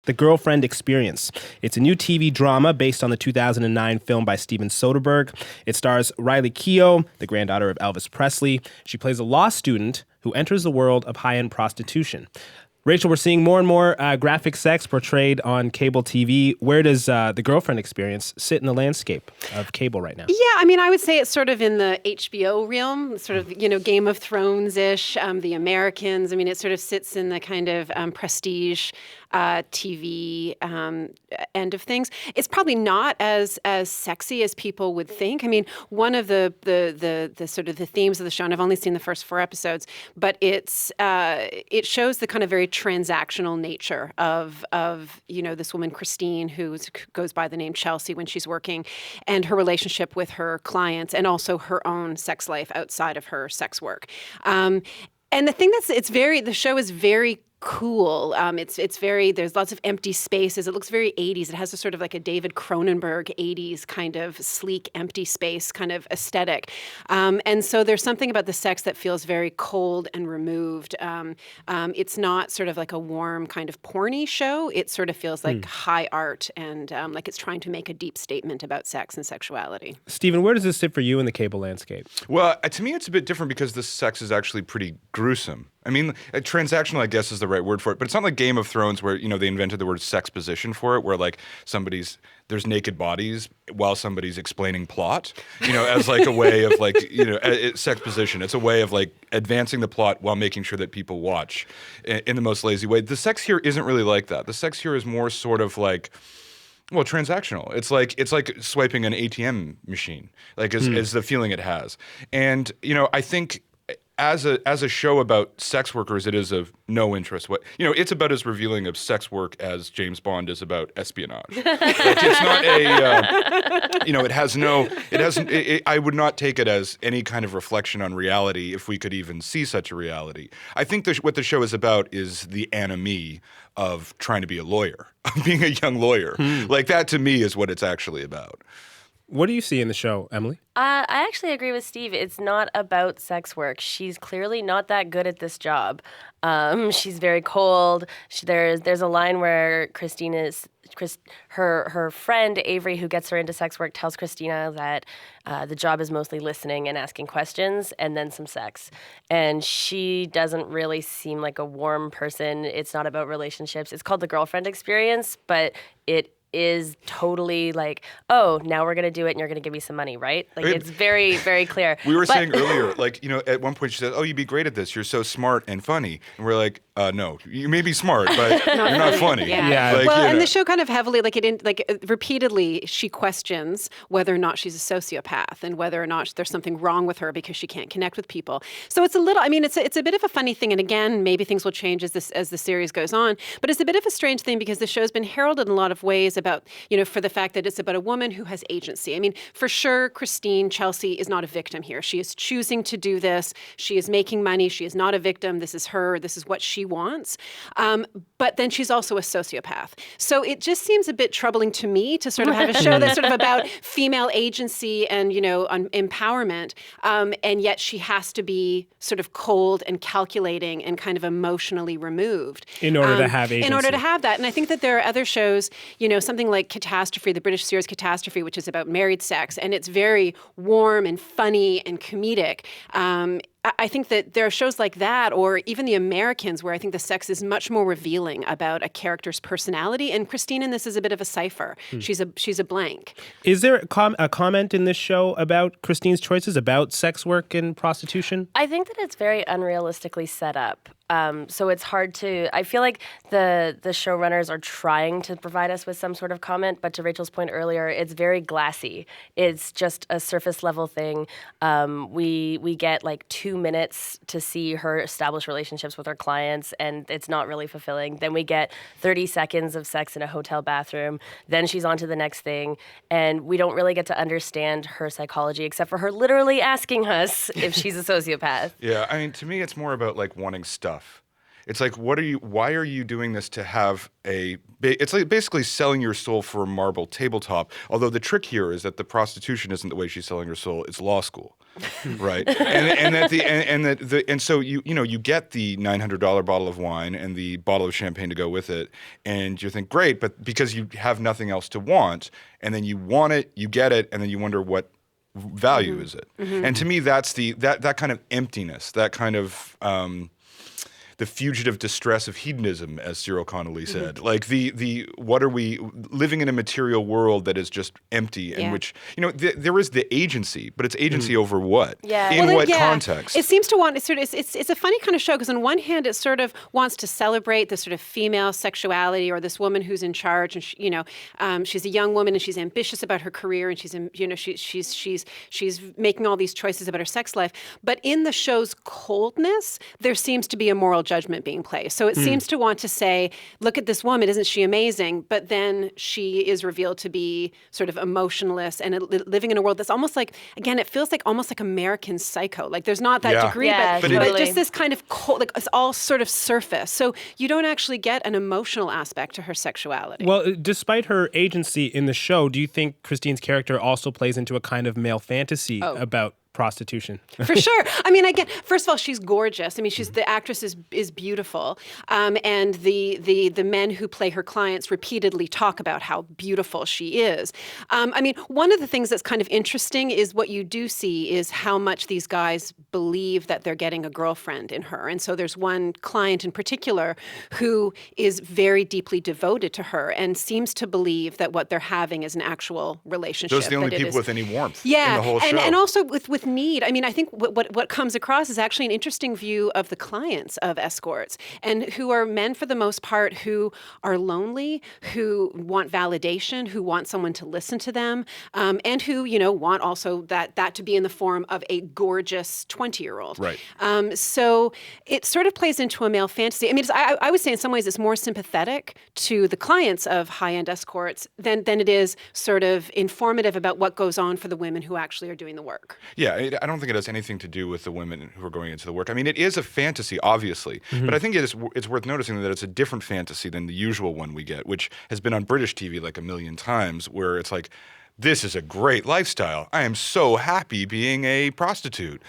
The Girlfriend Experience. It's a new TV drama based on the 2009 film by Steven Soderbergh. It stars Riley Keough, the granddaughter of Elvis Presley. She plays a law student who enters the world of high-end prostitution. Rachel, we're seeing more and more graphic sex portrayed on cable TV. Where does The Girlfriend Experience sit in the landscape of cable right now? Yeah, I mean, I would say it's sort of in the HBO realm, sort of, Game of Thrones-ish, The Americans. I mean, it sort of sits in the kind of prestige TV end of things. It's probably not as sexy as people would think. I mean, one of the sort of the themes of the show, and I've only seen the first 4 episodes, but it shows the kind of very transactional nature of this woman Christine, who goes by the name Chelsea when she's working, and her relationship with her clients, and also her own sex life outside of her sex work. And the thing the show is very cool. It's very, there's lots of empty spaces. It looks very 80s. It has a sort of like a David Cronenberg 80s kind of sleek, empty space kind of aesthetic. And so there's something about the sex that feels very cold and removed. It's not sort of like a warm kind of porny show. It sort of feels like high art and like it's trying to make a deep statement about sex and sexuality. Stephen, where does this sit for you in the cable landscape? Well, to me, it's a bit different because the sex is actually pretty gruesome. I mean, transactional, I guess, is the right word for it, but it's not like Game of Thrones where, they invented the word sex position for it, where like there's naked bodies while somebody's explaining plot, as like a way of like, sex position. It's a way of like advancing the plot while making sure that people watch in the most lazy way. The sex here isn't really like that. The sex here is more sort of like, well, transactional. It's like swiping an ATM machine, like is the feeling it has. And, I think as a show about sex workers, it is of no interest. It's about as revealing of sex work as James Bond is about espionage. It's not I would not take it as any kind of reflection on reality if we could even see such a reality. I think what the show is about is the anomie of trying to be a lawyer, of being a young lawyer. Like that to me is what it's actually about. What do you see in the show, Emily? I actually agree with Steve. It's not about sex work. She's clearly not that good at this job. She's very cold. There's a line where her friend Avery, who gets her into sex work, tells Christina that the job is mostly listening and asking questions, and then some sex. And she doesn't really seem like a warm person. It's not about relationships. It's called The Girlfriend Experience, but it is totally like, oh, now we're going to do it and you're going to give me some money, right? Like, it's very, very clear. We were saying earlier, like, at one point she said, oh, you'd be great at this. You're so smart and funny. And we're like, no, you may be smart, but you're not funny. Yeah. Like, and the show kind of heavily, repeatedly, she questions whether or not she's a sociopath and whether or not there's something wrong with her because she can't connect with people. So it's a little, it's a bit of a funny thing. And again, maybe things will change as the series goes on. But it's a bit of a strange thing because the show's been heralded in a lot of ways about, for the fact that it's about a woman who has agency. I mean, for sure, Chelsea is not a victim here. She is choosing to do this. She is making money. She is not a victim. This is her. This is what she wants. But then she's also a sociopath. So it just seems a bit troubling to me to sort of have a show that's sort of about female agency and, empowerment. And yet she has to be sort of cold and calculating and kind of emotionally removed. In order to have agency. In order to have that. And I think that there are other shows, something like Catastrophe, the British series Catastrophe, which is about married sex, and it's very warm and funny and comedic. I think that there are shows like that, or even The Americans, where I think the sex is much more revealing about a character's personality. And Christine in this is a bit of a cipher. She's a blank. Is there a comment in this show about Christine's choices, about sex work and prostitution? I think that it's very unrealistically set up. So it's hard to, I feel like the showrunners are trying to provide us with some sort of comment, but to Rachel's point earlier, it's very glassy. It's just a surface level thing. We get like 2 minutes to see her establish relationships with her clients, and it's not really fulfilling. Then we get 30 seconds of sex in a hotel bathroom. Then she's on to the next thing, and we don't really get to understand her psychology except for her literally asking us if she's a sociopath. Yeah, to me, it's more about like wanting stuff. It's like, why are you doing this to have it's like basically selling your soul for a marble tabletop. Although the trick here is that the prostitution isn't the way she's selling her soul, it's law school. Right. And so you get the $900 bottle of wine and the bottle of champagne to go with it. And you think, great, but because you have nothing else to want, and then you want it, you get it, and then you wonder what value is it. And to me, that's that kind of emptiness, that kind of the fugitive distress of hedonism, as Cyril Connolly said. Like what are we living in a material world that is just empty, in which there is the agency, but it's agency over what? Yeah. In what context? It seems to want it's a funny kind of show because on one hand it sort of wants to celebrate this sort of female sexuality or this woman who's in charge, and she's a young woman and she's ambitious about her career and she's making all these choices about her sex life. But in the show's coldness, there seems to be a moral judgment being placed. So it seems to want to say, look at this woman, isn't she amazing? But then she is revealed to be sort of emotionless and living in a world that's almost like, again, it feels like almost like American Psycho. Like there's not that degree, but just this kind of cold, like it's all sort of surface. So you don't actually get an emotional aspect to her sexuality. Well, despite her agency in the show, do you think Christine's character also plays into a kind of male fantasy about prostitution? For sure. I mean, again, first of all, she's gorgeous. I mean, the actress is beautiful, and the men who play her clients repeatedly talk about how beautiful she is. I mean, one of the things that's kind of interesting is what you do see is how much these guys believe that they're getting a girlfriend in her. And so there's one client in particular who is very deeply devoted to her and seems to believe that what they're having is an actual relationship. Those are the only people with any warmth in the whole show. And also with need. I mean, I think what comes across is actually an interesting view of the clients of escorts, and who are men for the most part who are lonely, who want validation, who want someone to listen to them, and who want also that to be in the form of a gorgeous 20-year-old. Right. So it sort of plays into a male fantasy. I mean, I would say in some ways it's more sympathetic to the clients of high-end escorts than it is sort of informative about what goes on for the women who actually are doing the work. Yeah, I don't think it has anything to do with the women who are going into the work. I mean, it is a fantasy, obviously, but I think it's worth noticing that it's a different fantasy than the usual one we get, which has been on British TV like a million times, where it's like, this is a great lifestyle. I am so happy being a prostitute.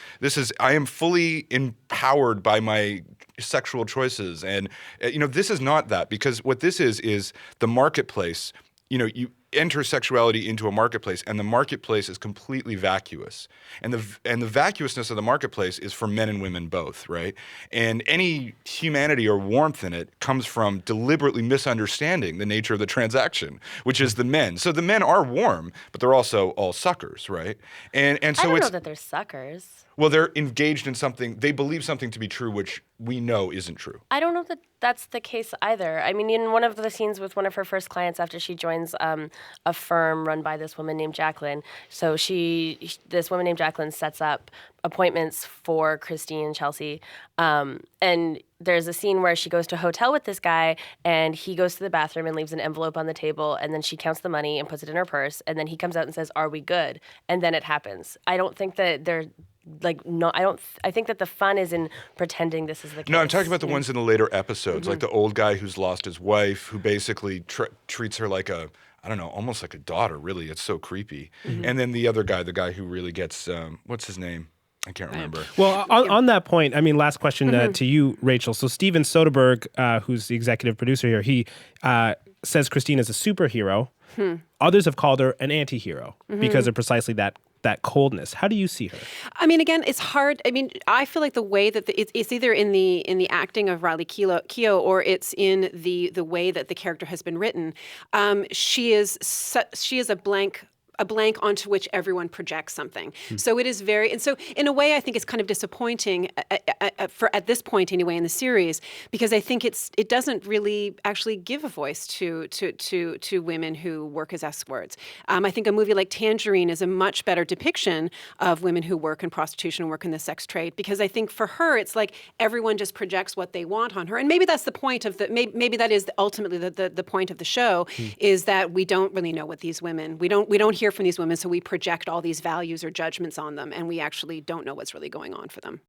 I am fully empowered by my sexual choices. And, this is not that, because what this is the marketplace. You enter sexuality into a marketplace, and the marketplace is completely vacuous. And the vacuousness of the marketplace is for men and women both, right? And any humanity or warmth in it comes from deliberately misunderstanding the nature of the transaction, which is the men. So the men are warm, but they're also all suckers, right? And so I don't know that they're suckers. Well, they're engaged in something. They believe something to be true, which we know isn't true. I don't know that that's the case either. I mean, in one of the scenes with one of her first clients after she joins a firm run by this woman named Jacqueline, so this woman named Jacqueline sets up appointments for Christine and Chelsea, and there's a scene where she goes to a hotel with this guy, and he goes to the bathroom and leaves an envelope on the table, and then she counts the money and puts it in her purse, and then he comes out and says, "Are we good?" And then it happens. I don't think that they're I think that the fun is in pretending this is the case. No, I'm talking about the ones in the later episodes, like the old guy who's lost his wife, who basically treats her like almost like a daughter, really. It's so creepy. And then the other guy, the guy who really gets, what's his name? I can't remember. Well, on that point, I mean, last question to you, Rachel. So Steven Soderbergh, who's the executive producer here, he says Christine is a superhero. Others have called her an anti-hero because of precisely that coldness. How do you see her? I mean, again, it's hard. I mean, I feel like the way that it's either in the acting of Riley Keough or it's in the way that the character has been written. She is a blank onto which everyone projects something. So it is and so in a way, I think it's kind of disappointing for at this point anyway in the series, because I think it doesn't really actually give a voice to women who work as escorts. I think a movie like Tangerine is a much better depiction of women who work in prostitution and work in the sex trade, because I think for her it's like everyone just projects what they want on her, and maybe that's the point of maybe that is ultimately the point of the show, is that we don't really know what these women we don't hear from these women, so we project all these values or judgments on them, and we actually don't know what's really going on for them.